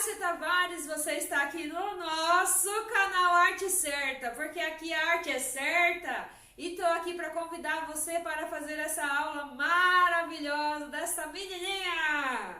Márcia Tavares, você está aqui no nosso canal Arte Certa, porque aqui a arte é certa e estou aqui para convidar você para fazer essa aula maravilhosa dessa menininha.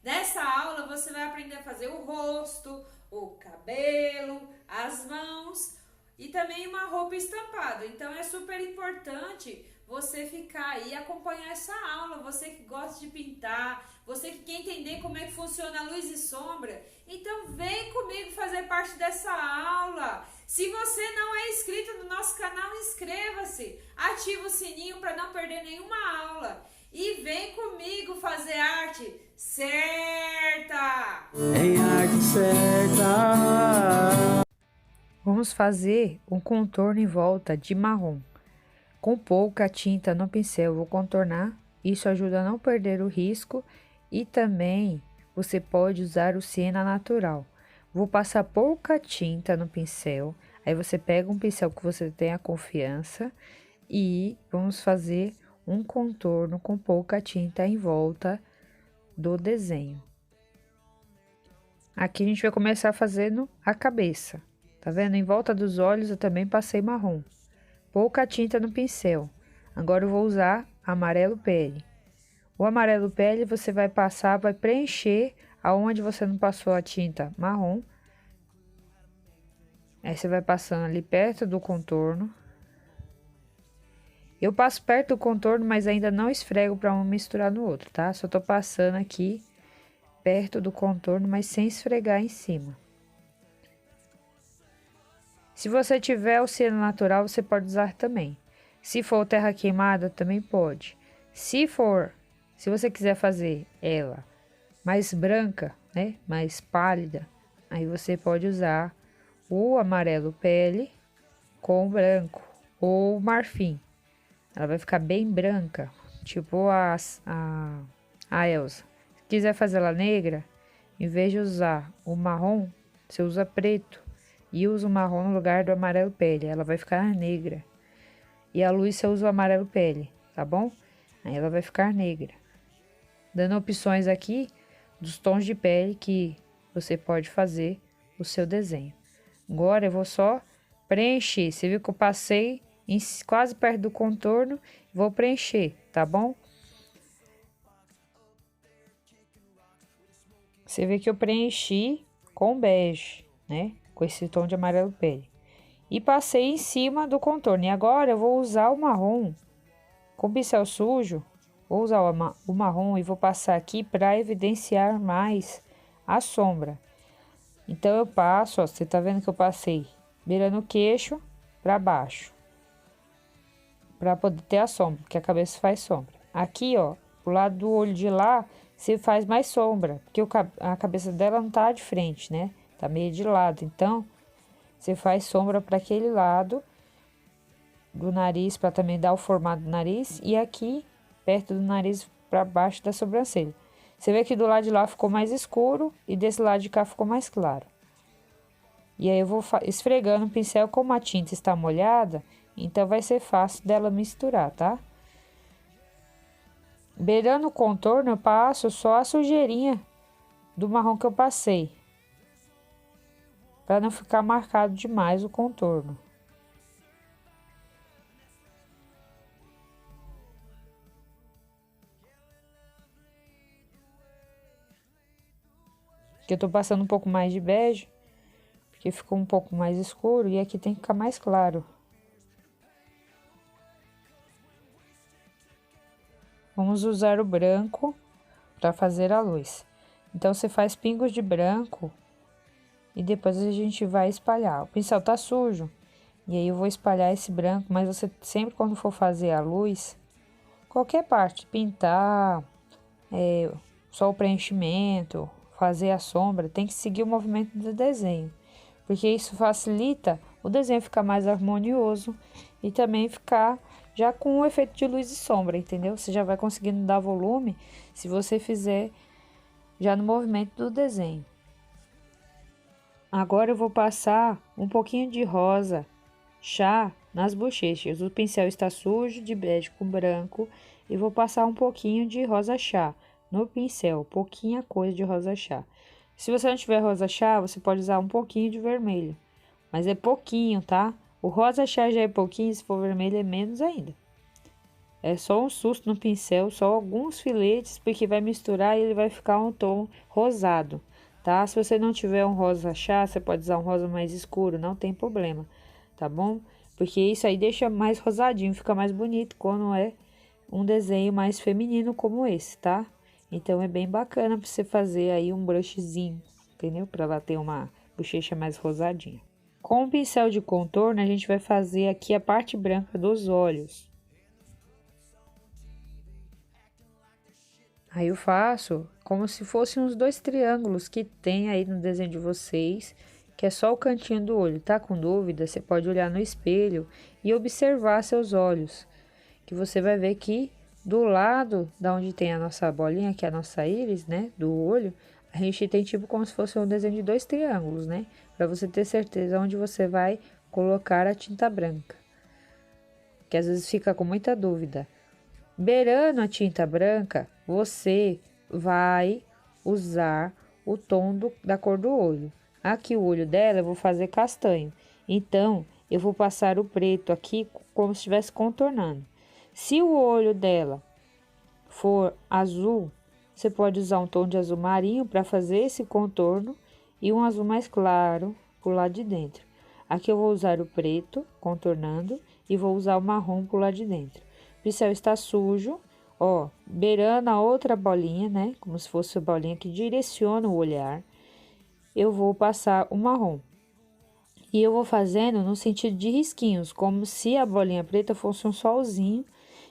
Nessa aula você vai aprender a fazer o rosto, o cabelo, as mãos e também uma roupa estampada. Então é super importante você ficar aí e acompanhar essa aula. Você que gosta de pintar, você que quer entender como é que funciona a luz e sombra, então vem comigo fazer parte dessa aula. Se você não é inscrito no nosso canal, inscreva-se, ativa o sininho para não perder nenhuma aula e vem comigo fazer arte certa. Em arte certa. Vamos fazer um contorno em volta de marrom. Com pouca tinta no pincel, vou contornar. Isso ajuda a não perder o risco e também você pode usar o siena natural. Vou passar pouca tinta no pincel. Aí você pega um pincel que você tenha confiança e vamos fazer um contorno com pouca tinta em volta do desenho. Aqui a gente vai começar fazendo a cabeça. Tá vendo? Em volta dos olhos eu também passei marrom. Pouca tinta no pincel. Agora eu vou usar amarelo pele. O amarelo pele você vai passar, vai preencher aonde você não passou a tinta marrom. Aí você vai passando ali perto do contorno. Eu passo perto do contorno, mas ainda não esfrego para um misturar no outro, tá? Só tô passando aqui perto do contorno, mas sem esfregar em cima. Se você tiver o siena natural, você pode usar também. Se for terra queimada, também pode. Se você quiser fazer ela mais branca, né, mais pálida, aí você pode usar o amarelo pele com branco ou marfim. Ela vai ficar bem branca, tipo a Elsa. Se quiser fazer ela negra, em vez de usar o marrom, você usa preto e usa o marrom no lugar do amarelo pele. Ela vai ficar negra. E a luz você usa o amarelo pele, tá bom? Aí ela vai ficar negra. Dando opções aqui dos tons de pele que você pode fazer o seu desenho. Agora eu vou só preencher. Você viu que eu passei quase perto do contorno, vou preencher, tá bom? Você vê que eu preenchi com bege, né? Com esse tom de amarelo pele. E passei em cima do contorno. E agora eu vou usar o marrom com pincel sujo. Vou usar o marrom e vou passar aqui para evidenciar mais a sombra. Então eu passo, ó, você tá vendo que eu passei beirando o queixo para baixo. Para poder ter a sombra, porque a cabeça faz sombra. Aqui, ó, pro lado do olho de lá, você faz mais sombra, porque a cabeça dela não tá de frente, né? Tá meio de lado. Então, você faz sombra para aquele lado do nariz, para também dar o formato do nariz. E aqui, perto do nariz, para baixo da sobrancelha. Você vê que do lado de lá ficou mais escuro e desse lado de cá ficou mais claro. E aí eu vou esfregando o pincel, como a tinta está molhada, então vai ser fácil dela misturar, tá? Beirando o contorno, eu passo só a sujeirinha do marrom que eu passei, para não ficar marcado demais o contorno. Aqui eu tô passando um pouco mais de bege, porque ficou um pouco mais escuro e aqui tem que ficar mais claro. Vamos usar o branco para fazer a luz. Então, você faz pingos de branco e depois a gente vai espalhar. O pincel tá sujo e aí eu vou espalhar esse branco, mas você sempre quando for fazer a luz, qualquer parte, pintar, só o preenchimento, fazer a sombra, tem que seguir o movimento do desenho, porque isso facilita o desenho ficar mais harmonioso e também ficar já com o efeito de luz e sombra, entendeu? Você já vai conseguindo dar volume se você fizer já no movimento do desenho. Agora eu vou passar um pouquinho de rosa chá nas bochechas. O pincel está sujo de bege com branco e vou passar um pouquinho de rosa chá no pincel, pouquinha coisa de rosa chá. Se você não tiver rosa chá, você pode usar um pouquinho de vermelho. Mas é pouquinho, tá? O rosa chá já é pouquinho, se for vermelho é menos ainda. É só um susto no pincel, só alguns filetes, porque vai misturar e ele vai ficar um tom rosado, tá? Se você não tiver um rosa chá, você pode usar um rosa mais escuro, não tem problema, tá bom? Porque isso aí deixa mais rosadinho, fica mais bonito quando é um desenho mais feminino como esse, tá? Então é bem bacana pra você fazer aí um brushzinho, entendeu? Pra ela ter uma bochecha mais rosadinha. Com o pincel de contorno, a gente vai fazer aqui a parte branca dos olhos. Aí eu faço como se fossem uns 2 triângulos que tem aí no desenho de vocês, que é só o cantinho do olho. Tá com dúvida? Você pode olhar no espelho e observar seus olhos, que você vai ver que do lado da onde tem a nossa bolinha, que é a nossa íris, né, do olho, a gente tem tipo como se fosse um desenho de 2 triângulos, né, para você ter certeza onde você vai colocar a tinta branca, que às vezes fica com muita dúvida. Beirando a tinta branca, você vai usar o tom da cor do olho. Aqui o olho dela eu vou fazer castanho, então eu vou passar o preto aqui como se estivesse contornando. Se o olho dela for azul, você pode usar um tom de azul marinho para fazer esse contorno e um azul mais claro por lado de dentro. Aqui eu vou usar o preto contornando e vou usar o marrom por lado de dentro. O pincel está sujo, ó, beirando a outra bolinha, né? Como se fosse a bolinha que direciona o olhar. Eu vou passar o marrom. E eu vou fazendo no sentido de risquinhos, como se a bolinha preta fosse um solzinho.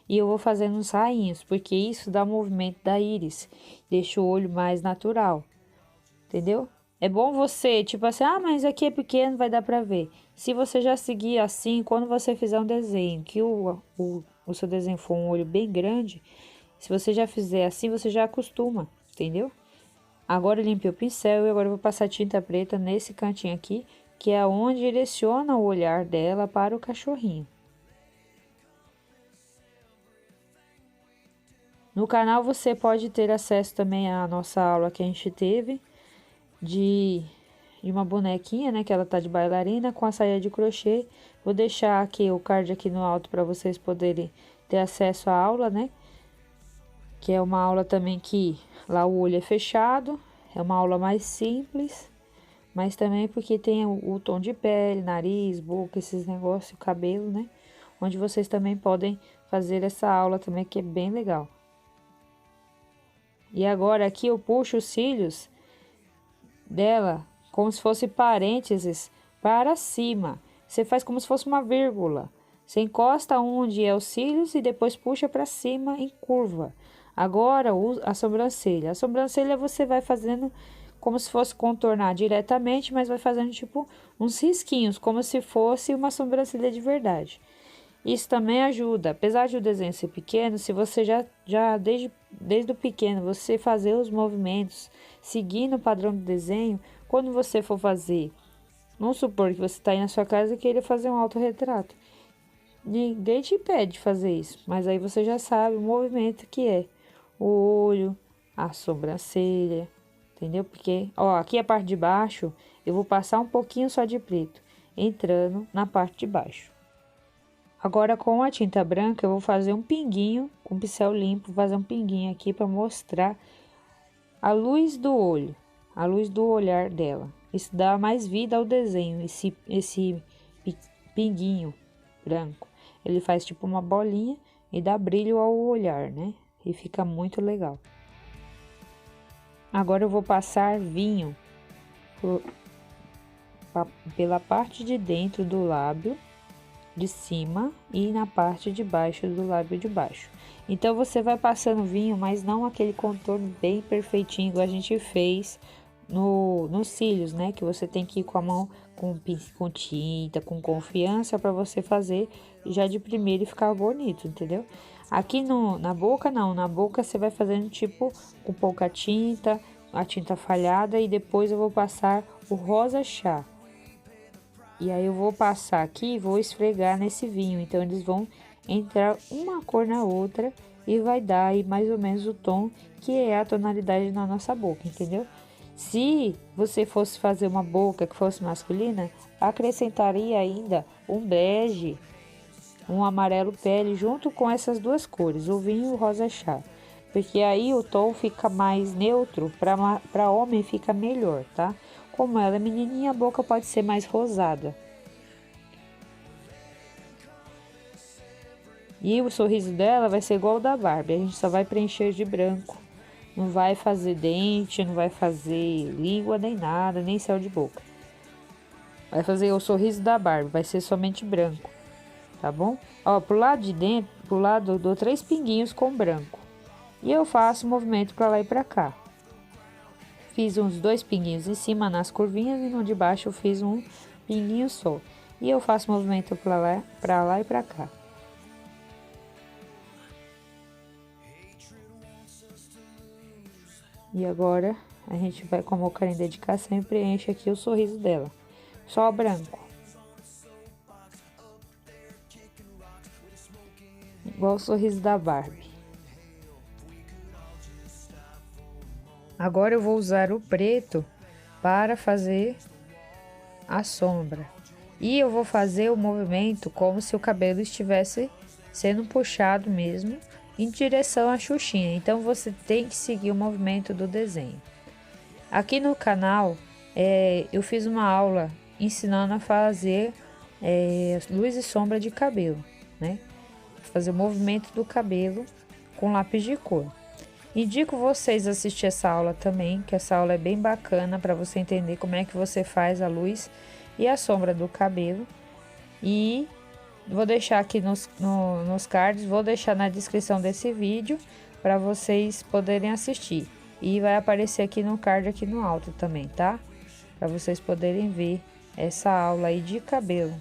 E eu vou fazendo uns rainhos, porque isso dá movimento da íris, deixa o olho mais natural, entendeu? É bom você, tipo assim, ah, mas aqui é pequeno, vai dar pra ver. Se você já seguir assim, quando você fizer um desenho, que o seu desenho for um olho bem grande, se você já fizer assim, você já acostuma, entendeu? Agora eu limpei o pincel e agora eu vou passar tinta preta nesse cantinho aqui, que é onde direciona o olhar dela para o cachorrinho. No canal você pode ter acesso também à nossa aula que a gente teve de uma bonequinha, né, que ela tá de bailarina com a saia de crochê. Vou deixar aqui o card aqui no alto para vocês poderem ter acesso à aula, né? Que é uma aula também que lá o olho é fechado, é uma aula mais simples, mas também porque tem o tom de pele, nariz, boca, esses negócios, cabelo, né? Onde vocês também podem fazer essa aula também, que é bem legal. E agora aqui eu puxo os cílios dela como se fosse parênteses para cima. Você faz como se fosse uma vírgula. Você encosta onde é os cílios e depois puxa para cima em curva. Agora a sobrancelha. A sobrancelha você vai fazendo como se fosse contornar diretamente, mas vai fazendo tipo uns risquinhos, como se fosse uma sobrancelha de verdade. Isso também ajuda, apesar de o desenho ser pequeno, se você já desde o pequeno, você fazer os movimentos, seguindo o padrão do desenho, quando você for fazer, vamos supor que você está aí na sua casa e queira fazer um autorretrato. Ninguém te impede de fazer isso, mas aí você já sabe o movimento que é o olho, a sobrancelha, entendeu? Porque, ó, aqui a parte de baixo, eu vou passar um pouquinho só de preto, entrando na parte de baixo. Agora, com a tinta branca, eu vou fazer um pinguinho, com pincel limpo, fazer um pinguinho aqui para mostrar a luz do olho, a luz do olhar dela. Isso dá mais vida ao desenho, esse pinguinho branco. Ele faz tipo uma bolinha e dá brilho ao olhar, né? E fica muito legal. Agora eu vou passar vinho pela parte de dentro do lábio de cima e na parte de baixo do lábio de baixo. Então você vai passando vinho, mas não aquele contorno bem perfeitinho igual a gente fez nos cílios, né? Que você tem que ir com a mão com tinta, com confiança para você fazer já de primeiro e ficar bonito, entendeu? Aqui na boca não, na boca você vai fazendo tipo com pouca tinta, a tinta falhada e depois eu vou passar o rosa chá. E aí eu vou passar aqui e vou esfregar nesse vinho. Então, eles vão entrar uma cor na outra e vai dar aí mais ou menos o tom que é a tonalidade na nossa boca, entendeu? Se você fosse fazer uma boca que fosse masculina, acrescentaria ainda um bege, um amarelo pele junto com essas duas cores, o vinho e o rosa chá. Porque aí o tom fica mais neutro, para homem fica melhor, tá? Como ela é menininha, a boca pode ser mais rosada. E o sorriso dela vai ser igual ao da Barbie, a gente só vai preencher de branco. Não vai fazer dente, não vai fazer língua nem nada, nem céu de boca. Vai fazer o sorriso da Barbie, vai ser somente branco, tá bom? Ó, pro lado de dentro, pro lado eu dou 3 pinguinhos com branco. E eu faço o movimento para lá e para cá. Fiz uns 2 pinguinhos em cima nas curvinhas e no de baixo eu fiz um pinguinho só. E eu faço o movimento para lá e para cá. E agora a gente vai com a carinha de dedicação e preenche aqui o sorriso dela. Só branco. Igual o sorriso da Barbie. Agora eu vou usar o preto para fazer a sombra. E eu vou fazer o movimento como se o cabelo estivesse sendo puxado mesmo em direção à Xuxinha. Então você tem que seguir o movimento do desenho. Aqui no canal eu fiz uma aula ensinando a fazer luz e sombra de cabelo, né? Fazer o movimento do cabelo com lápis de cor. Indico vocês assistir essa aula também, que essa aula é bem bacana para você entender como é que você faz a luz e a sombra do cabelo. E vou deixar aqui nos cards, vou deixar na descrição desse vídeo para vocês poderem assistir. E vai aparecer aqui no card aqui no alto também, tá? Para vocês poderem ver essa aula aí de cabelo,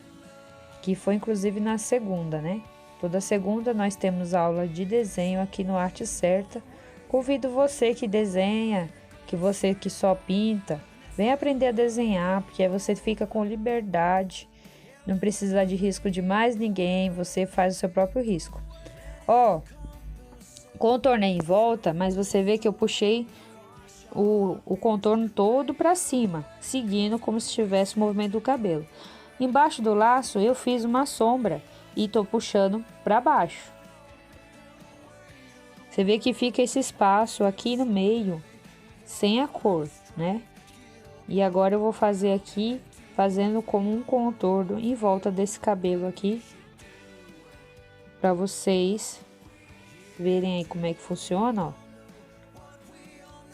que foi inclusive na segunda, né? Toda segunda nós temos aula de desenho aqui no Arte Certa. Convido você que desenha, que você que só pinta, vem aprender a desenhar, porque aí você fica com liberdade, não precisa de risco de mais ninguém, você faz o seu próprio risco. Ó, contornei em volta, mas você vê que eu puxei o contorno todo para cima, seguindo como se tivesse o movimento do cabelo. Embaixo do laço eu fiz uma sombra e tô puxando para baixo. Você vê que fica esse espaço aqui no meio, sem a cor, né? E agora eu vou fazer aqui, fazendo como um contorno em volta desse cabelo aqui, para vocês verem aí como é que funciona, ó.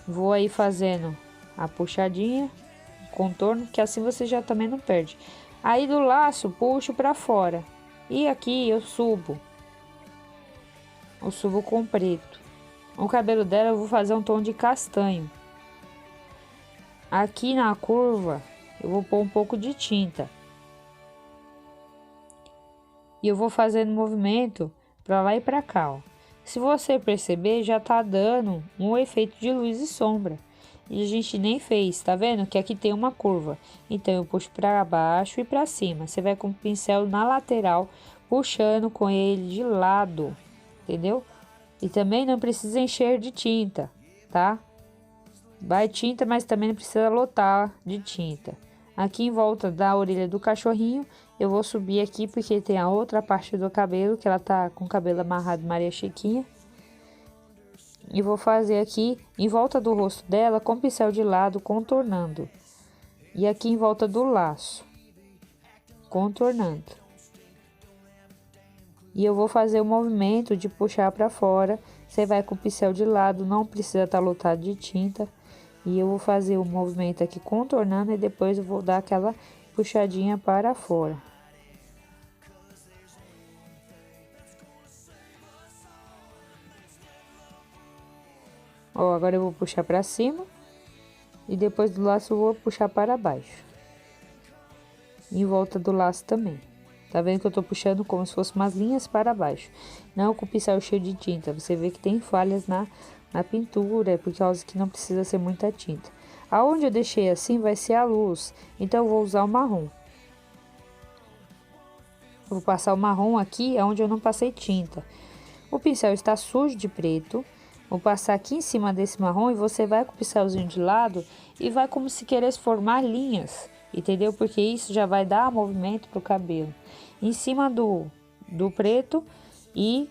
Vou aí fazendo a puxadinha, contorno, que assim você já também não perde. Aí do laço, puxo para fora. E aqui eu subo com preto. O cabelo dela eu vou fazer um tom de castanho. Aqui na curva eu vou pôr um pouco de tinta. E eu vou fazendo movimento para lá e para cá, ó. Se você perceber, já tá dando um efeito de luz e sombra. E a gente nem fez, tá vendo? Que aqui tem uma curva. Então eu puxo para baixo e para cima. Você vai com o pincel na lateral, puxando com ele de lado, entendeu? E também não precisa encher de tinta, tá? Vai tinta, mas também não precisa lotar de tinta. Aqui em volta da orelha do cachorrinho, eu vou subir aqui porque tem a outra parte do cabelo, que ela tá com o cabelo amarrado Maria Chiquinha. E vou fazer aqui em volta do rosto dela com pincel de lado, contornando. E aqui em volta do laço, contornando. E eu vou fazer o movimento de puxar para fora. Você vai com o pincel de lado, não precisa estar lotado de tinta. E eu vou fazer o movimento aqui contornando e depois eu vou dar aquela puxadinha para fora. Ó, agora eu vou puxar para cima e depois do laço eu vou puxar para baixo. Em volta do laço também. Tá vendo que eu tô puxando como se fosse umas linhas para baixo. Não com o pincel cheio de tinta. Você vê que tem falhas na pintura, é por causa que não precisa ser muita tinta. Aonde eu deixei assim vai ser a luz, então eu vou usar o marrom. Eu vou passar o marrom aqui onde eu não passei tinta. O pincel está sujo de preto, Vou passar aqui em cima desse marrom e você vai com o pincelzinho de lado e vai como se queresse formar linhas, entendeu? Porque isso já vai dar movimento pro cabelo. Em cima do preto e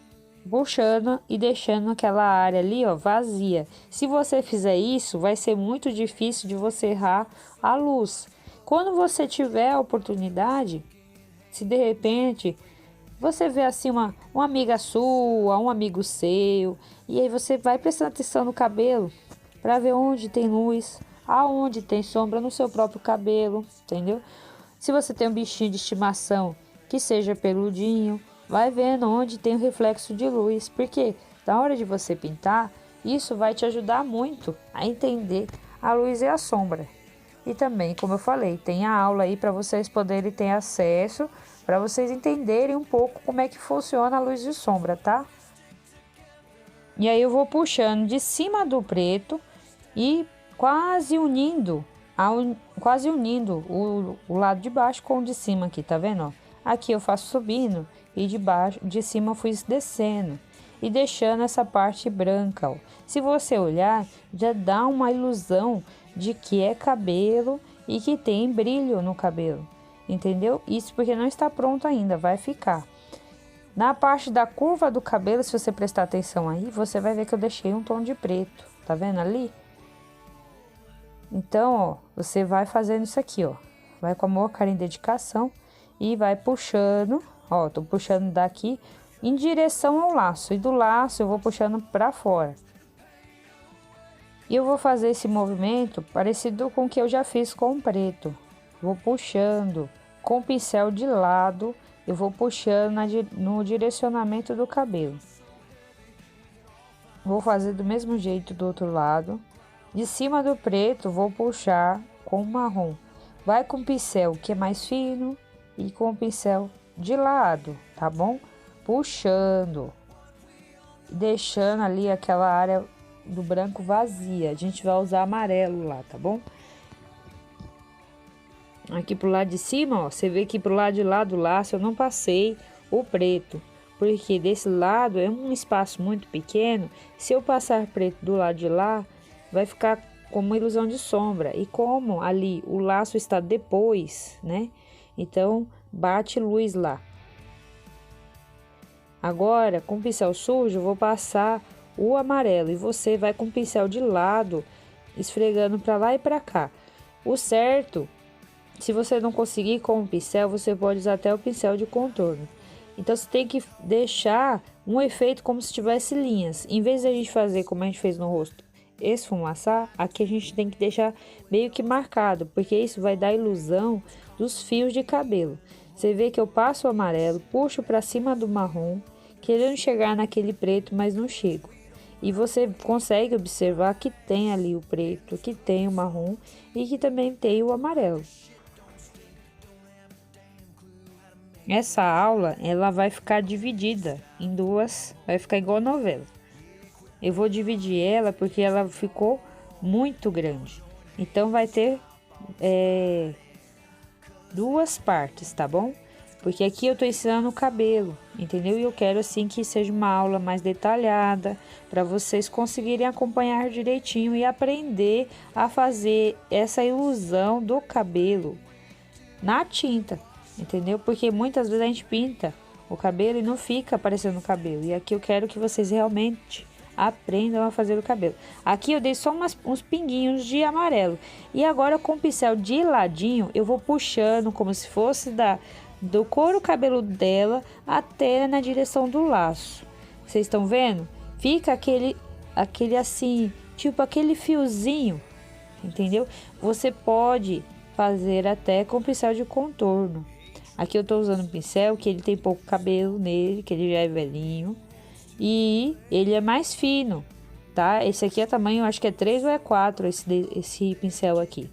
puxando e deixando aquela área ali, ó, vazia. Se você fizer isso, vai ser muito difícil de você errar a luz. Quando você tiver a oportunidade, se de repente você vê assim uma amiga sua, um amigo seu, e aí você vai prestando atenção no cabelo para ver onde tem luz, aonde tem sombra no seu próprio cabelo, entendeu? Se você tem um bichinho de estimação que seja peludinho, vai vendo onde tem o reflexo de luz, porque na hora de você pintar, isso vai te ajudar muito a entender a luz e a sombra. E também, como eu falei, tem a aula aí para vocês poderem ter acesso, para vocês entenderem um pouco como é que funciona a luz e sombra, tá? E aí eu vou puxando de cima do preto e quase unindo o lado de baixo com o de cima aqui, tá vendo? Ó? Aqui eu faço subindo e de cima eu fui descendo e deixando essa parte branca, ó. Se você olhar, já dá uma ilusão de que é cabelo e que tem brilho no cabelo, entendeu? Isso porque não está pronto ainda, vai ficar. Na parte da curva do cabelo, se você prestar atenção aí, você vai ver que eu deixei um tom de preto, tá vendo ali? Então, ó, você vai fazendo isso aqui, ó, vai com amor, carinho e dedicação e vai puxando, ó, tô puxando daqui em direção ao laço e do laço eu vou puxando para fora. E eu vou fazer esse movimento parecido com o que eu já fiz com o preto. Vou puxando com o pincel de lado, eu vou puxando no direcionamento do cabelo. Vou fazer do mesmo jeito do outro lado. De cima do preto, vou puxar com o marrom. Vai com o pincel que é mais fino e com o pincel de lado, tá bom? Puxando, deixando ali aquela área do branco vazia. A gente vai usar amarelo lá, tá bom? Aqui pro lado de cima, ó, você vê que pro lado de lá do laço eu não passei o preto, porque desse lado é um espaço muito pequeno. Se eu passar preto do lado de lá, vai ficar como uma ilusão de sombra. E como ali o laço está depois, né? Então bate luz lá. Agora, com o pincel sujo, eu vou passar o amarelo e você vai com o pincel de lado, esfregando para lá e para cá. O certo, se você não conseguir com o pincel, você pode usar até o pincel de contorno. Então você tem que deixar um efeito como se tivesse linhas. Em vez de a gente fazer como a gente fez no rosto, esfumaçar, aqui a gente tem que deixar meio que marcado, porque isso vai dar a ilusão dos fios de cabelo. Você vê que eu passo o amarelo, puxo para cima do marrom, querendo chegar naquele preto, mas não chego. E você consegue observar que tem ali o preto, que tem o marrom e que também tem o amarelo. Essa aula, ela vai ficar dividida em duas, vai ficar igual novela. Eu vou dividir ela porque ela ficou muito grande. Então, vai ter duas partes, tá bom? Porque aqui eu tô ensinando o cabelo, entendeu? E eu quero assim que seja uma aula mais detalhada, para vocês conseguirem acompanhar direitinho e aprender a fazer essa ilusão do cabelo na tinta, entendeu? Porque muitas vezes a gente pinta o cabelo e não fica aparecendo o cabelo. E aqui eu quero que vocês realmente aprendam a fazer o cabelo. Aqui eu dei só uns pinguinhos de amarelo. E agora com o pincel de ladinho eu vou puxando como se fosse do couro cabeludo dela até na direção do laço. Vocês estão vendo? Fica aquele assim, tipo aquele fiozinho, entendeu? Você pode fazer até com pincel de contorno. Aqui eu tô usando um pincel que ele tem pouco cabelo nele, que ele já é velhinho. E ele é mais fino, tá? Esse aqui é tamanho, acho que é 3 ou é 4, esse pincel aqui.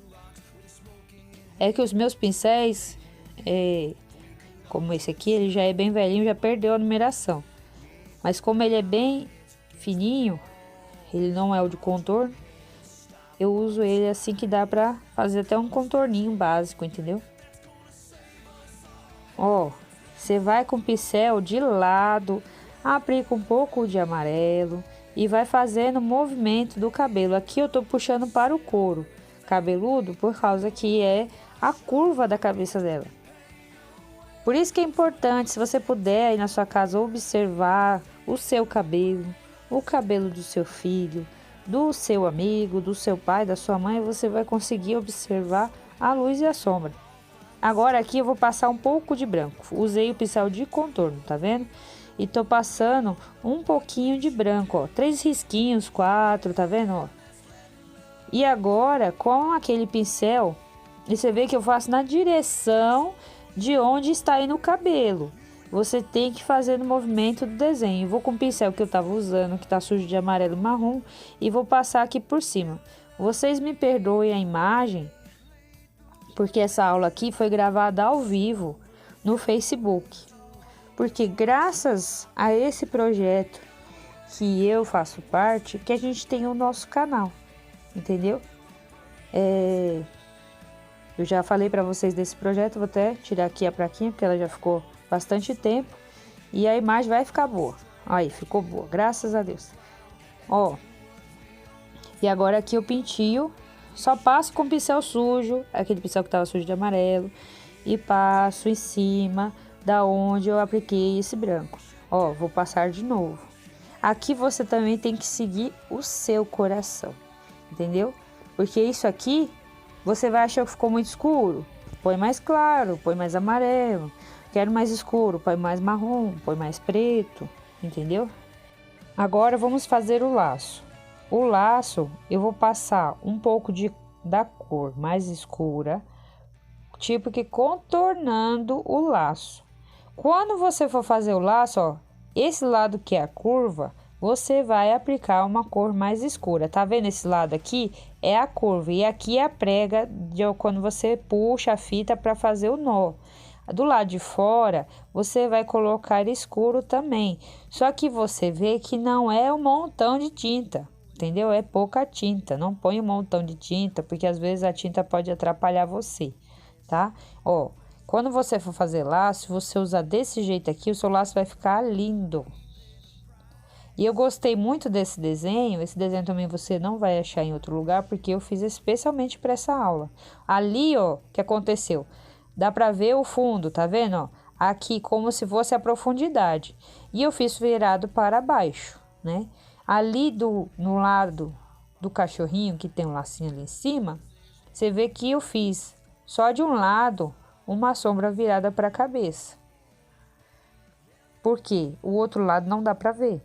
É que os meus pincéis, como esse aqui, ele já é bem velhinho, já perdeu a numeração. Mas como ele é bem fininho, ele não é o de contorno, eu uso ele assim que dá pra fazer até um contorninho básico, entendeu? Ó, você vai com o pincel de lado, aplica um pouco de amarelo e vai fazendo o movimento do cabelo. Aqui eu tô puxando para o couro cabeludo por causa que é a curva da cabeça dela. Por isso que é importante, se você puder aí na sua casa observar o seu cabelo, o cabelo do seu filho, do seu amigo, do seu pai, da sua mãe, você vai conseguir observar a luz e a sombra. Agora aqui eu vou passar um pouco de branco. Usei o pincel de contorno, tá vendo? E tô passando um pouquinho de branco, ó. 3 risquinhos, 4, tá vendo, ó? E agora, com aquele pincel, você vê que eu faço na direção de onde está indo o cabelo. Você tem que fazer no movimento do desenho. Eu vou com o pincel que eu tava usando, que tá sujo de amarelo e marrom, e vou passar aqui por cima. Vocês me perdoem a imagem, porque essa aula aqui foi gravada ao vivo no Facebook. Porque graças a esse projeto que eu faço parte, que a gente tem o nosso canal, entendeu? Eu já falei para vocês desse projeto, vou até tirar aqui a plaquinha, porque ela já ficou bastante tempo. E a imagem vai ficar boa. Aí, ficou boa, graças a Deus. Ó, e agora aqui o pintio, só passo com pincel sujo, aquele pincel que tava sujo de amarelo, e passo em cima da onde eu apliquei esse branco. Ó, vou passar de novo. Aqui você também tem que seguir o seu coração, entendeu? Porque isso aqui, você vai achar que ficou muito escuro, põe mais claro, põe mais amarelo. Quero mais escuro, põe mais marrom, põe mais preto, entendeu? Agora vamos fazer o laço. O laço, eu vou passar um pouco da cor mais escura, tipo que contornando o laço. Quando você for fazer o laço, ó, esse lado que é a curva, você vai aplicar uma cor mais escura. Tá vendo esse lado aqui? É a curva. E aqui é a prega de quando você puxa a fita para fazer o nó. Do lado de fora, você vai colocar escuro também. Só que você vê que não é um montão de tinta, entendeu? É pouca tinta. Não põe um montão de tinta, porque às vezes a tinta pode atrapalhar você, tá? Ó, quando você for fazer laço, você usar desse jeito aqui, o seu laço vai ficar lindo. E eu gostei muito desse desenho. Esse desenho também você não vai achar em outro lugar, porque eu fiz especialmente para essa aula. Ali, ó, o que aconteceu? Dá pra ver o fundo, tá vendo, ó? Aqui como se fosse a profundidade. E eu fiz virado para baixo, né? Ali no lado do cachorrinho, que tem um lacinho ali em cima, você vê que eu fiz só de um lado uma sombra virada para a cabeça. Por quê? O outro lado não dá pra ver.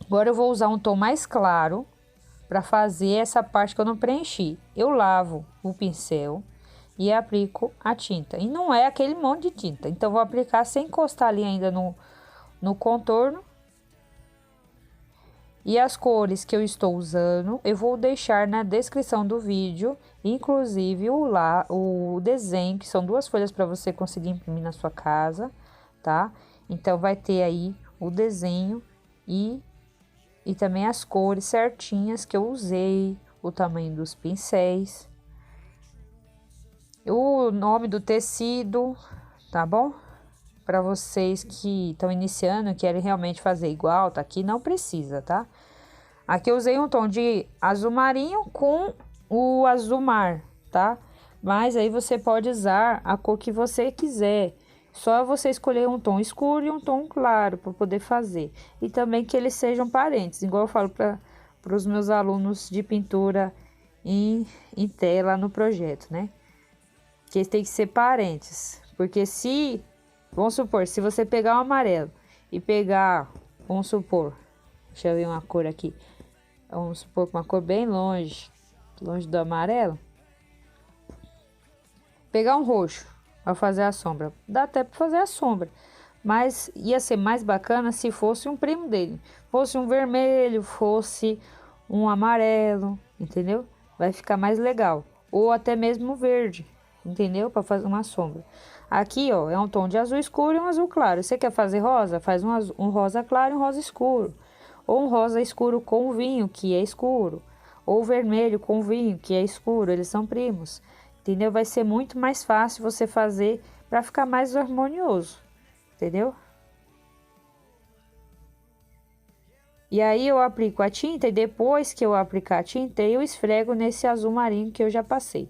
Agora eu vou usar um tom mais claro para fazer essa parte que eu não preenchi. Eu lavo o pincel e aplico a tinta. E não é aquele monte de tinta. Então, vou aplicar sem encostar ali ainda no contorno. E as cores que eu estou usando, eu vou deixar na descrição do vídeo. Inclusive, o desenho, que são 2 folhas para você conseguir imprimir na sua casa, tá? Então, vai ter aí o desenho e também as cores certinhas que eu usei, o tamanho dos pincéis, o nome do tecido, tá bom? Para vocês que estão iniciando e querem realmente fazer igual, tá aqui, não precisa, tá? Aqui eu usei um tom de azul marinho com o azul mar, tá? Mas aí você pode usar a cor que você quiser. Só você escolher um tom escuro e um tom claro para poder fazer. E também que eles sejam parentes, igual eu falo para os meus alunos de pintura em tela no projeto, né? Que eles têm que ser parentes. Porque vamos supor, se você pegar um amarelo e pegar, vamos supor, deixa eu ver uma cor aqui. Vamos supor uma cor bem longe do amarelo. Pegar um roxo para fazer a sombra. Dá até para fazer a sombra. Mas ia ser mais bacana se fosse um primo dele. Fosse um vermelho, fosse um amarelo, entendeu? Vai ficar mais legal. Ou até mesmo verde, entendeu? Para fazer uma sombra. Aqui, ó, é um tom de azul escuro e um azul claro. Você quer fazer rosa? Faz um rosa claro e um rosa escuro. Ou um rosa escuro com vinho, que é escuro. Ou vermelho com vinho, que é escuro. Eles são primos. Entendeu? Vai ser muito mais fácil você fazer para ficar mais harmonioso. Entendeu? E aí eu aplico a tinta e depois que eu aplicar a tinta, eu esfrego nesse azul marinho que eu já passei.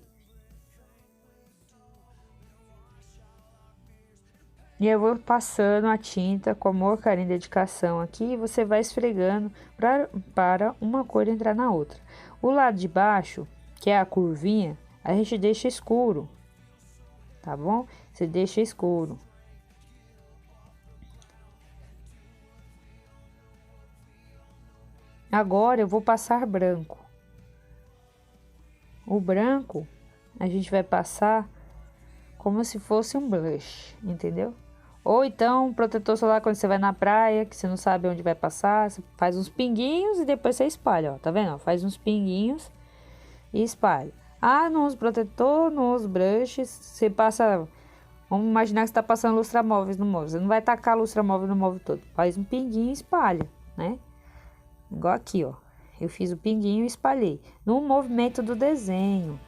E eu vou passando a tinta com amor, carinho e dedicação aqui e você vai esfregando para uma cor entrar na outra. O lado de baixo, que é a curvinha, a gente deixa escuro, tá bom? Você deixa escuro. Agora eu vou passar branco. O branco a gente vai passar como se fosse um blush, entendeu? Ou então, protetor solar quando você vai na praia, que você não sabe onde vai passar, você faz uns pinguinhos e depois você espalha, ó, tá vendo? Faz uns pinguinhos e espalha. Ah, não usa protetor, não usa brushes, você passa... Vamos imaginar que você tá passando lustramóveis no móvel, você não vai tacar lustramóvel no móvel todo. Faz um pinguinho e espalha, né? Igual aqui, ó. Eu fiz o pinguinho e espalhei. No movimento do desenho,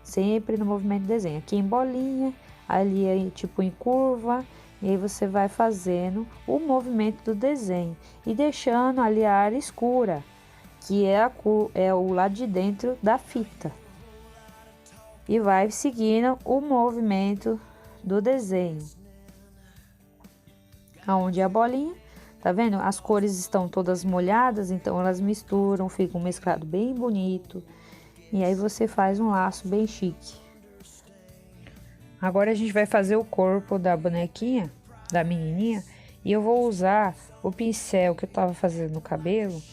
sempre no movimento do desenho. Aqui em bolinha, ali aí, tipo em curva... E aí você vai fazendo o movimento do desenho e deixando ali a área escura, que é o lado de dentro da fita. E vai seguindo o movimento do desenho. Aonde é a bolinha, tá vendo? As cores estão todas molhadas, então elas misturam, fica um mesclado bem bonito. E aí você faz um laço bem chique. Agora a gente vai fazer o corpo da bonequinha, da menininha, e eu vou usar o pincel que eu tava fazendo no cabelo,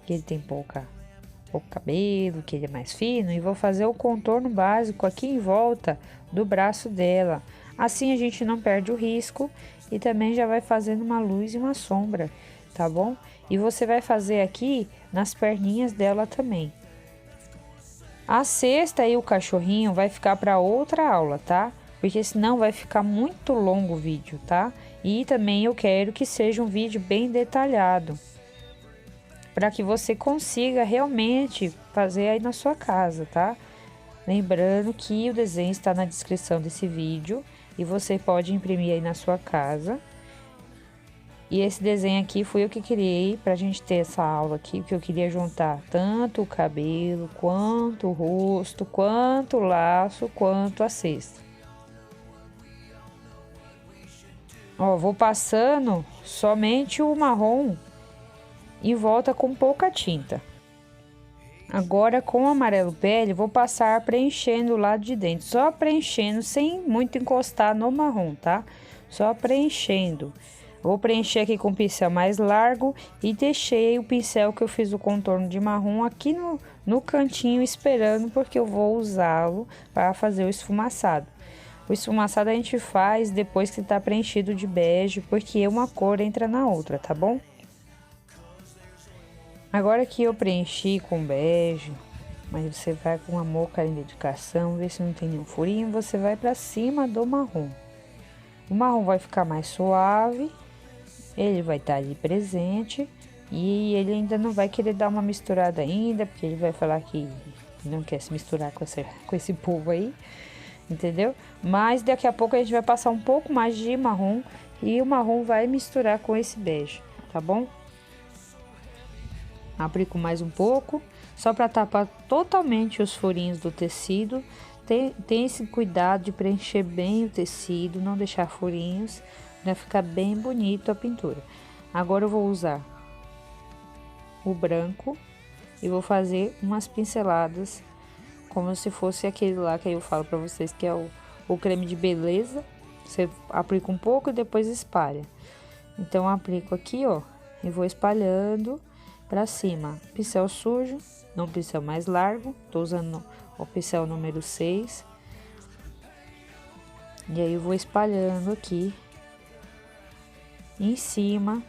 que ele tem pouco cabelo, que ele é mais fino, e vou fazer o contorno básico aqui em volta do braço dela. Assim a gente não perde o risco e também já vai fazendo uma luz e uma sombra, tá bom? E você vai fazer aqui nas perninhas dela também. A cesta e o cachorrinho vai ficar para outra aula, tá? Porque senão vai ficar muito longo o vídeo, tá? E também eu quero que seja um vídeo bem detalhado, para que você consiga realmente fazer aí na sua casa, tá? Lembrando que o desenho está na descrição desse vídeo e você pode imprimir aí na sua casa. E esse desenho aqui foi eu que criei pra gente ter essa aula aqui, que eu queria juntar tanto o cabelo, quanto o rosto, quanto o laço, quanto a cesta. Ó, vou passando somente o marrom em volta com pouca tinta. Agora com o amarelo pele, vou passar preenchendo o lado de dentro, só preenchendo sem muito encostar no marrom, tá? Só preenchendo. Vou preencher aqui com o pincel mais largo e deixei o pincel que eu fiz o contorno de marrom aqui no cantinho esperando, porque eu vou usá-lo para fazer o esfumaçado. O esfumaçado a gente faz depois que tá preenchido de bege, porque uma cor entra na outra, tá bom? Agora que eu preenchi com bege, mas você vai com amor, carinho e dedicação, ver se não tem nenhum furinho, você vai para cima do marrom. O marrom vai ficar mais suave, ele vai estar ali presente e ele ainda não vai querer dar uma misturada ainda, porque ele vai falar que não quer se misturar com esse povo aí, entendeu? Mas daqui a pouco a gente vai passar um pouco mais de marrom e o marrom vai misturar com esse bege, tá bom? Aplico mais um pouco, só para tapar totalmente os furinhos do tecido. Tem esse cuidado de preencher bem o tecido, não deixar furinhos, para ficar bem bonito a pintura. Agora eu vou usar o branco e vou fazer umas pinceladas, como se fosse aquele lá que eu falo para vocês, que é o creme de beleza. Você aplica um pouco e depois espalha. Então eu aplico aqui, ó, e vou espalhando para cima. Pincel sujo, não pincel mais largo, tô usando o pincel número 6. E aí eu vou espalhando aqui em cima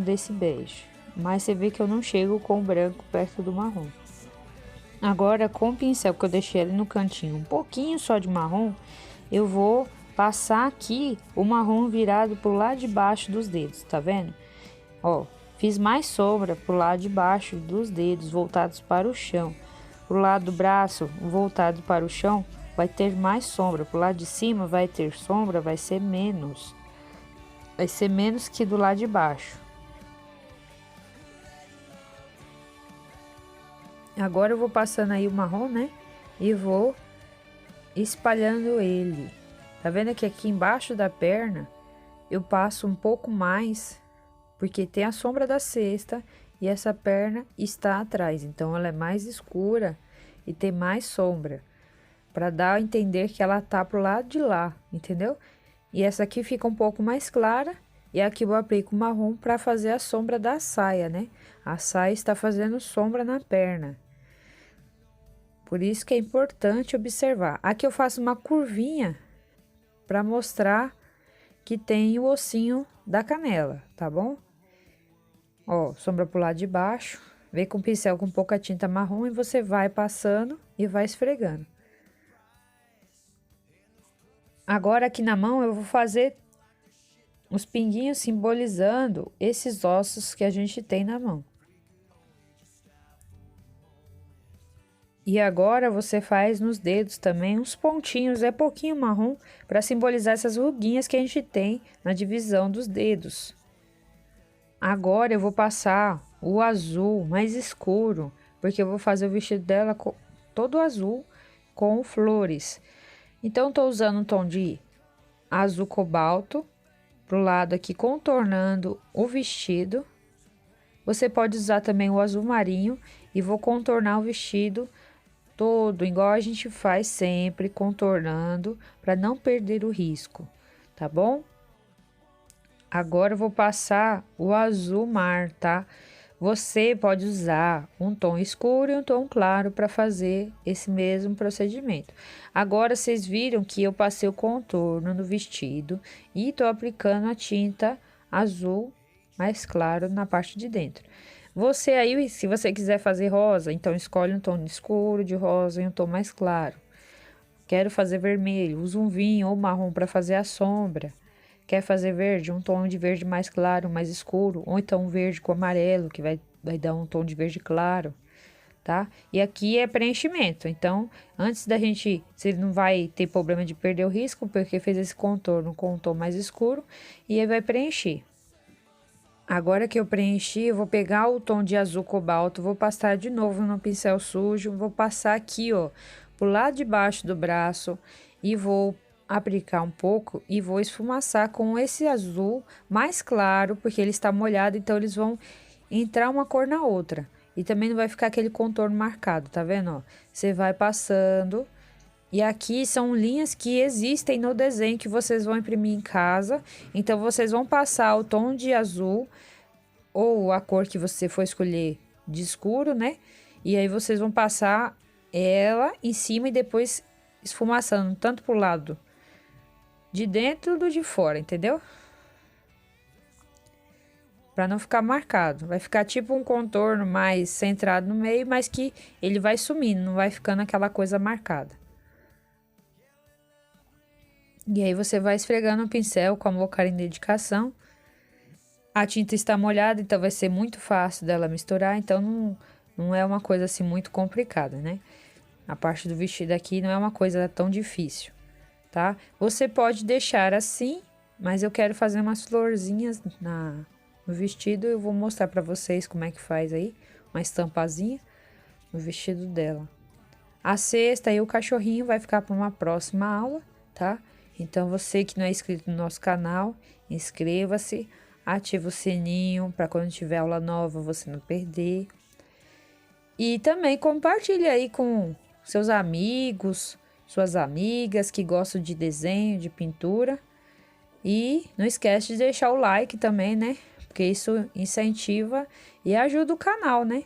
desse bege. Mas você vê que eu não chego com o branco perto do marrom. Agora com o pincel que eu deixei ali no cantinho, um pouquinho só de marrom, eu vou passar aqui o marrom virado pro lado de baixo dos dedos, tá vendo? Ó, fiz mais sombra pro lado de baixo dos dedos, voltados para o chão. Pro lado do braço, voltado para o chão, vai ter mais sombra. Pro lado de cima vai ter sombra, vai ser menos. Vai ser menos que do lado de baixo. Agora eu vou passando aí o marrom, né? E vou espalhando ele. Tá vendo que aqui embaixo da perna eu passo um pouco mais, porque tem a sombra da cesta e essa perna está atrás, então ela é mais escura e tem mais sombra, para dar a entender que ela tá pro lado de lá, entendeu? E essa aqui fica um pouco mais clara, e aqui eu aplico o marrom para fazer a sombra da saia, né? A saia está fazendo sombra na perna. Por isso que é importante observar. Aqui eu faço uma curvinha para mostrar que tem o ossinho da canela, tá bom? Ó, sombra pro lado de baixo. Vem com o pincel com pouca tinta marrom e você vai passando e vai esfregando. Agora aqui na mão eu vou fazer os pinguinhos simbolizando esses ossos que a gente tem na mão. E agora você faz nos dedos também uns pontinhos, é pouquinho marrom, para simbolizar essas ruguinhas que a gente tem na divisão dos dedos. Agora eu vou passar o azul mais escuro, porque eu vou fazer o vestido dela todo azul com flores. Então, tô usando um tom de azul cobalto pro lado aqui, contornando o vestido. Você pode usar também o azul marinho e vou contornar o vestido todo, igual a gente faz sempre, contornando, para não perder o risco, tá bom? Agora eu vou passar o azul mar, tá? Você pode usar um tom escuro e um tom claro para fazer esse mesmo procedimento. Agora, vocês viram que eu passei o contorno no vestido e tô aplicando a tinta azul mais claro na parte de dentro. Você aí, se você quiser fazer rosa, então escolhe um tom escuro de rosa e um tom mais claro. Quero fazer vermelho, usa um vinho ou marrom para fazer a sombra. Quer fazer verde, um tom de verde mais claro, mais escuro, ou então um verde com amarelo, que vai dar um tom de verde claro, tá? E aqui é preenchimento, então, antes da gente, você não vai ter problema de perder o risco, porque fez esse contorno com um tom mais escuro, e aí vai preencher. Agora que eu preenchi, eu vou pegar o tom de azul cobalto, vou passar de novo no pincel sujo, vou passar aqui, ó, pro lado de baixo do braço, e vou aplicar um pouco e vou esfumaçar com esse azul mais claro, porque ele está molhado, então eles vão entrar uma cor na outra. E também não vai ficar aquele contorno marcado, tá vendo, ó? Você vai passando, e aqui são linhas que existem no desenho que vocês vão imprimir em casa. Então, vocês vão passar o tom de azul, ou a cor que você for escolher de escuro, né? E aí, vocês vão passar ela em cima e depois esfumaçando, tanto pro lado de dentro do de fora, entendeu? Para não ficar marcado. Vai ficar tipo um contorno mais centrado no meio, mas que ele vai sumindo, não vai ficando aquela coisa marcada. E aí você vai esfregando o pincel com amor, carinho e dedicação. A tinta está molhada, então vai ser muito fácil dela misturar, então não é uma coisa assim muito complicada, né? A parte do vestido aqui não é uma coisa tão difícil, tá? Você pode deixar assim, mas eu quero fazer umas florzinhas no vestido. Eu vou mostrar pra vocês como é que faz aí, uma estampazinha no vestido dela. A cesta e o cachorrinho vai ficar para uma próxima aula, tá? Então, você que não é inscrito no nosso canal, inscreva-se, ative o sininho para quando tiver aula nova você não perder. E também compartilhe aí com seus amigos, suas amigas que gostam de desenho, de pintura. E não esquece de deixar o like também, né? Porque isso incentiva e ajuda o canal, né?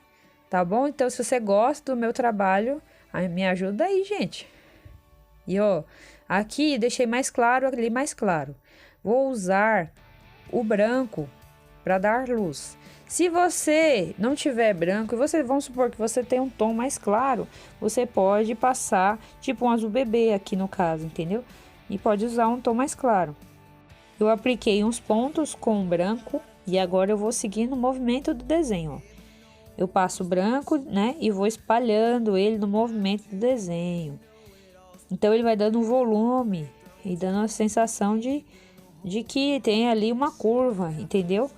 Tá bom? Então, se você gosta do meu trabalho, me ajuda aí, gente. E ó, aqui deixei mais claro, ali mais claro. Vou usar o branco para dar luz. Se você não tiver branco, vamos supor que você tem um tom mais claro, você pode passar tipo um azul bebê aqui no caso, entendeu? E pode usar um tom mais claro. Eu apliquei uns pontos com branco e agora eu vou seguindo o movimento do desenho, ó. Eu passo branco, né, e vou espalhando ele no movimento do desenho. Então, ele vai dando um volume e dando a sensação de que tem ali uma curva, entendeu?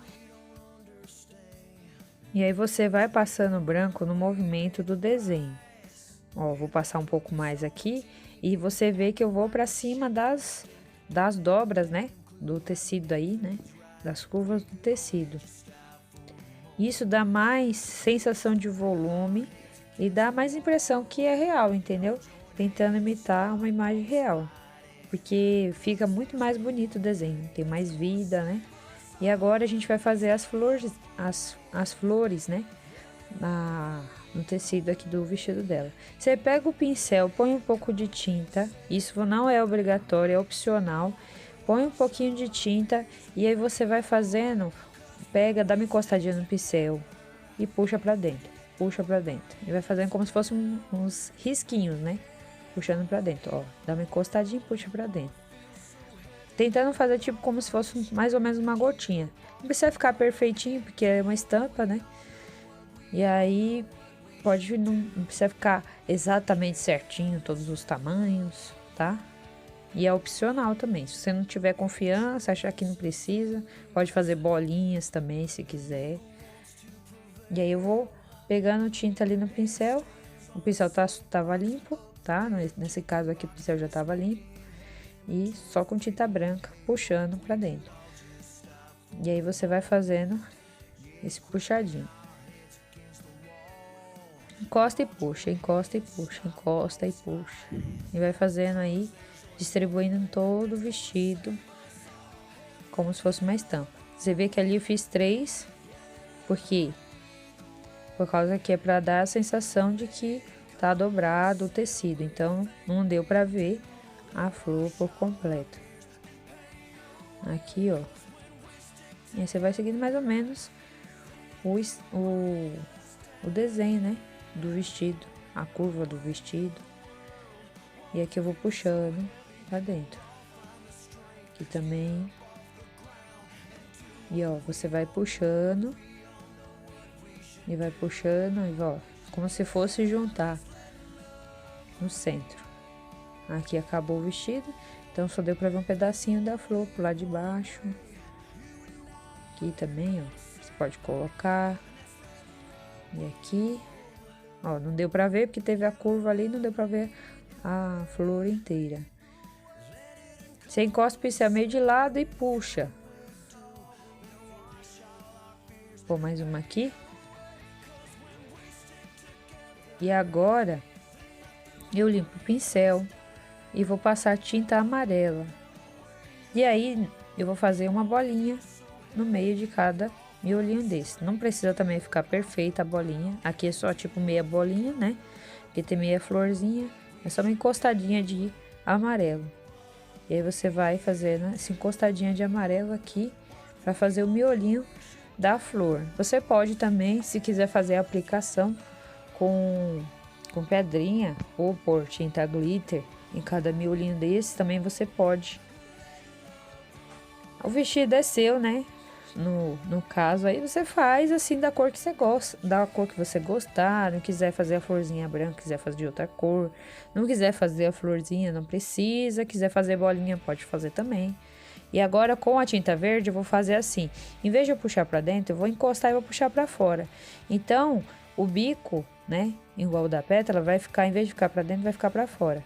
E aí você vai passando branco no movimento do desenho. Ó, vou passar um pouco mais aqui e você vê que eu vou para cima das dobras, né? Do tecido aí, né? Das curvas do tecido. Isso dá mais sensação de volume e dá mais impressão que é real, entendeu? Tentando imitar uma imagem real. Porque fica muito mais bonito o desenho, tem mais vida, né? E agora a gente vai fazer as flores, né? No tecido aqui do vestido dela. Você pega o pincel, põe um pouco de tinta, isso não é obrigatório, é opcional. Põe um pouquinho de tinta e aí você vai fazendo, dá uma encostadinha no pincel e puxa pra dentro, E vai fazendo como se fossem uns risquinhos, né? Puxando pra dentro, ó. Dá uma encostadinha e puxa pra dentro. Tentando fazer tipo como se fosse mais ou menos uma gotinha. Não precisa ficar perfeitinho, porque é uma estampa, né? E aí, não precisa ficar exatamente certinho, todos os tamanhos, tá? E é opcional também. Se você não tiver confiança, achar que não precisa, pode fazer bolinhas também, se quiser. E aí eu vou pegando tinta ali no pincel. O pincel tava limpo, tá? Nesse caso aqui o pincel já tava limpo. E só com tinta branca, puxando pra dentro. E aí você vai fazendo esse puxadinho. Encosta e puxa, encosta e puxa, encosta e puxa. E vai fazendo aí, distribuindo todo o vestido, como se fosse uma estampa. Você vê que ali eu fiz 3, por causa que é para dar a sensação de que tá dobrado o tecido. Então, não deu para ver a flor por completo. Aqui, ó. E aí você vai seguindo mais ou menos o desenho, né? Do vestido, a curva do vestido. E aqui eu vou puxando pra dentro. Aqui também. E ó, você vai puxando. E vai puxando, e ó, como se fosse juntar no centro. Aqui acabou o vestido, então só deu pra ver um pedacinho da flor pro lado de baixo. Aqui também, ó, você pode colocar. E aqui, ó, não deu pra ver porque teve a curva ali, não deu pra ver a flor inteira. Você encosta o pincel meio de lado e puxa. Vou pôr mais uma aqui. E agora, eu limpo o pincel e vou passar tinta amarela. E aí, eu vou fazer uma bolinha no meio de cada miolinho desse. Não precisa também ficar perfeita a bolinha. Aqui é só tipo meia bolinha, né? Porque tem meia florzinha. É só uma encostadinha de amarelo. E aí você vai fazendo essa encostadinha de amarelo aqui para fazer o miolinho da flor. Você pode também, se quiser fazer a aplicação com pedrinha ou por tinta glitter em cada miolinho desse, também você pode. O vestido é seu, né? No caso aí você faz assim da cor que você gosta, da cor que você gostar. Não quiser fazer a florzinha branca, quiser fazer de outra cor, não quiser fazer a florzinha, não precisa. Quiser fazer bolinha, pode fazer também. E agora com a tinta verde eu vou fazer assim, em vez de eu puxar para dentro, eu vou encostar e vou puxar para fora. Então o bico, né, igual o da pétala, vai ficar, em vez de ficar para dentro, vai ficar para fora.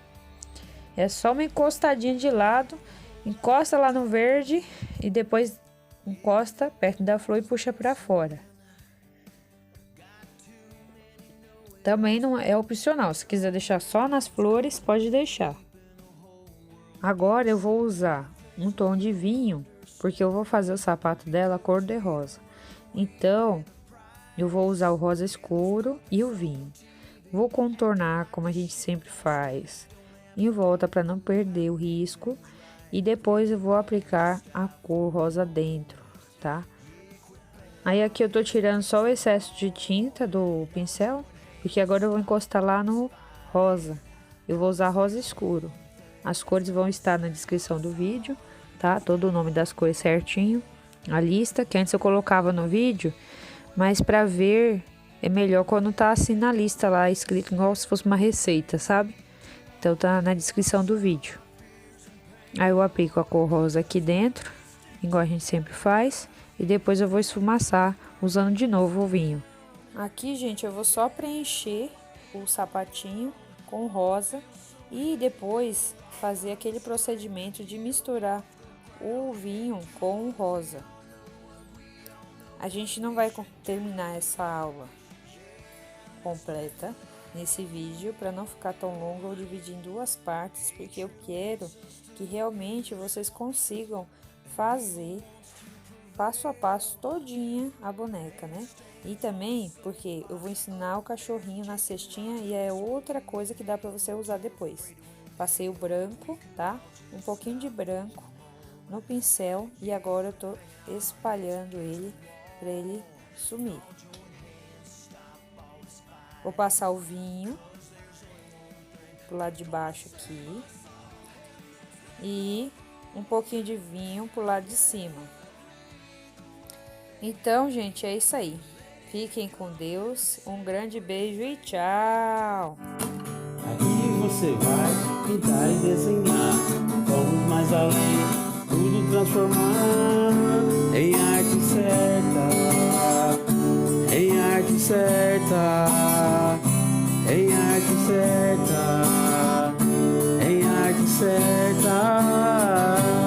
É só uma encostadinha de lado, encosta lá no verde e depois encosta perto da flor e puxa para fora. Também não é opcional, se quiser deixar só nas flores, pode deixar. Agora eu vou usar um tom de vinho, porque eu vou fazer o sapato dela cor de rosa. Então, eu vou usar o rosa escuro e o vinho. Vou contornar como a gente sempre faz, em volta para não perder o risco. E depois eu vou aplicar a cor rosa dentro, tá? Aí aqui eu tô tirando só o excesso de tinta do pincel, porque agora eu vou encostar lá no rosa. Eu vou usar rosa escuro. As cores vão estar na descrição do vídeo, tá? Todo o nome das cores certinho. A lista, que antes eu colocava no vídeo, mas para ver é melhor quando tá assim na lista lá, escrito igual se fosse uma receita, sabe? Então tá na descrição do vídeo. Aí eu aplico a cor rosa aqui dentro, igual a gente sempre faz, e depois eu vou esfumaçar usando de novo o vinho. Aqui, gente, eu vou só preencher o sapatinho com rosa e depois fazer aquele procedimento de misturar o vinho com o rosa. A gente não vai terminar essa aula completa nesse vídeo, para não ficar tão longo, eu dividi em duas partes, porque eu quero que realmente vocês consigam fazer passo a passo todinha a boneca, né? E também porque eu vou ensinar o cachorrinho na cestinha e é outra coisa que dá para você usar depois. Passei o branco, tá? Um pouquinho de branco no pincel e agora eu tô espalhando ele para ele sumir. Vou passar o vinho pro lado de baixo aqui e um pouquinho de vinho pro lado de cima. Então, gente, é isso aí. Fiquem com Deus, um grande beijo e tchau! Aqui você vai pintar e desenhar, vamos mais além, tudo transformar em arte certa, em arte certa, em arte certa, em arte certa.